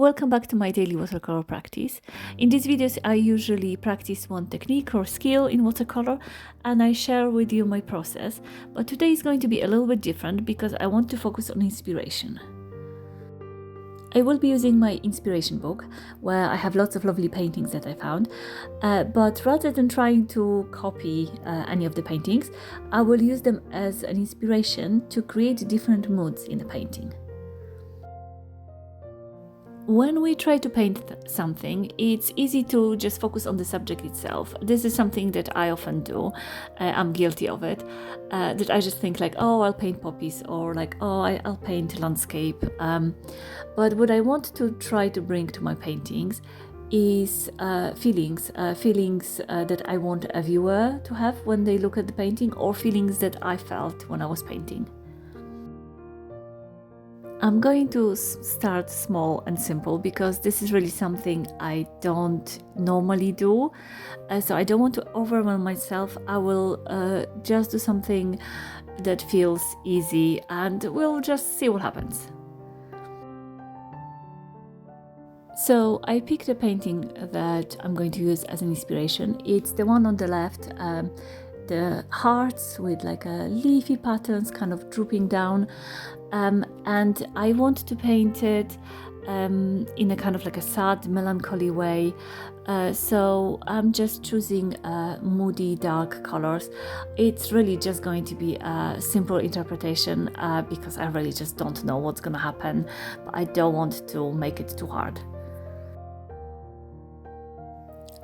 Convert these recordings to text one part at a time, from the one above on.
Welcome back to my daily watercolor practice. In these videos I usually practice one technique or skill in watercolor and I share with you my process, but today is going to be a little bit different because I want to focus on inspiration. I will be using my inspiration book where I have lots of lovely paintings that I found, but rather than trying to copy any of the paintings, I will use them as an inspiration to create different moods in the painting. When we try to paint something, it's easy to just focus on the subject itself. This is something that I often do. I'm guilty of it. That I just think like, oh, I'll paint poppies, or like, oh, I'll paint landscape. But what I want to try to bring to my paintings is feelings that I want a viewer to have when they look at the painting, or feelings that I felt when I was painting. I'm going to start small and simple because this is really something I don't normally do. So I don't want to overwhelm myself. I will just do something that feels easy and we'll just see what happens. So I picked a painting that I'm going to use as an inspiration. It's the one on the left. The hearts with like a leafy patterns kind of drooping down, and I want to paint it in a kind of like a sad, melancholy way, so I'm just choosing moody dark colors. It's really just going to be a simple interpretation because I really just don't know what's gonna happen, but I don't want to make it too hard.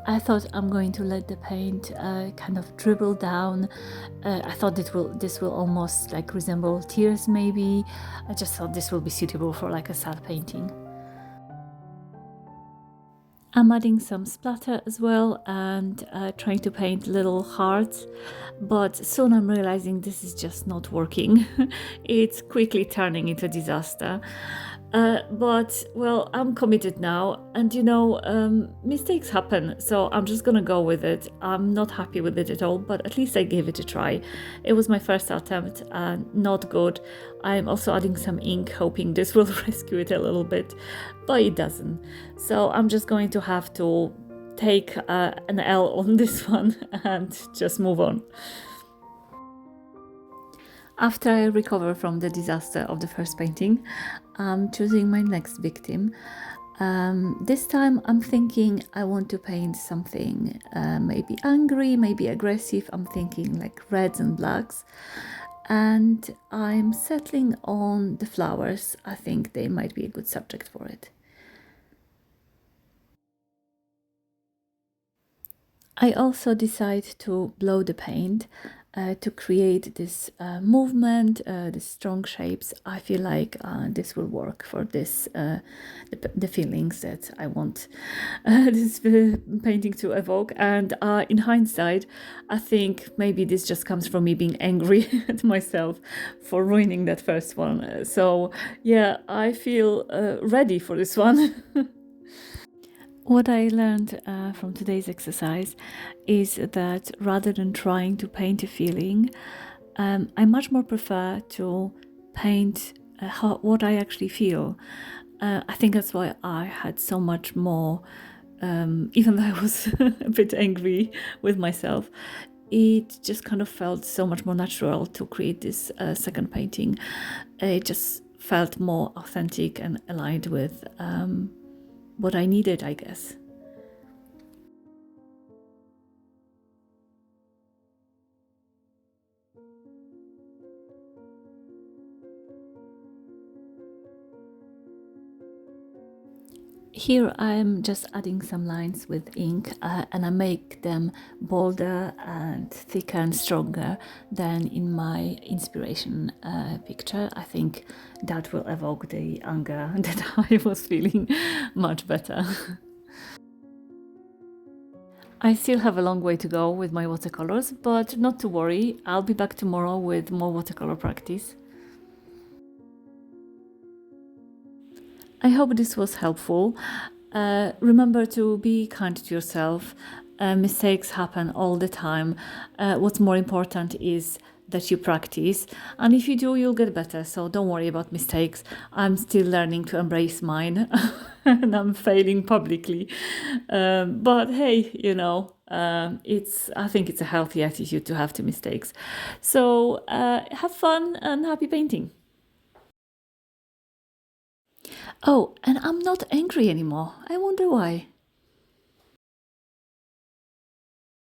I thought I'm going to let the paint kind of dribble down. I thought this will almost like resemble tears maybe. I just thought this will be suitable for like a sad painting. I'm adding some splatter as well and trying to paint little hearts, but soon I'm realizing this is just not working. It's quickly turning into a disaster. But well, I'm committed now, and you know, mistakes happen, so I'm just gonna go with it. I'm not happy with it at all, but at least I gave it a try. It was my first attempt, not good. I'm also adding some ink, hoping this will rescue it a little bit, but it doesn't. So I'm just going to have to take an L on this one and just move on. After I recover from the disaster of the first painting, I'm choosing my next victim. This time I'm thinking I want to paint something maybe angry, maybe aggressive. I'm thinking like reds and blacks. And I'm settling on the flowers. I think they might be a good subject for it. I also decide to blow the paint to create this movement, these strong shapes. I feel like this will work for this, the feelings that I want this painting to evoke. And in hindsight, I think maybe this just comes from me being angry at myself for ruining that first one. So yeah, I feel ready for this one. What I learned from today's exercise is that rather than trying to paint a feeling, I much more prefer to paint what I actually feel. I think that's why I had so much more, even though I was a bit angry with myself, it just kind of felt so much more natural to create this second painting. It just felt more authentic and aligned with what I needed, I guess. Here I'm just adding some lines with ink and I make them bolder and thicker and stronger than in my inspiration picture. I think that will evoke the anger that I was feeling much better. I still have a long way to go with my watercolors, but not to worry, I'll be back tomorrow with more watercolor practice. I hope this was helpful. Remember to be kind to yourself. Mistakes happen all the time. What's more important is that you practice, and if you do, you'll get better. So don't worry about mistakes. I'm still learning to embrace mine, and I'm failing publicly. But hey, it's I think it's a healthy attitude to have to mistakes. So have fun and happy painting. Oh, and I'm not angry anymore. I wonder why.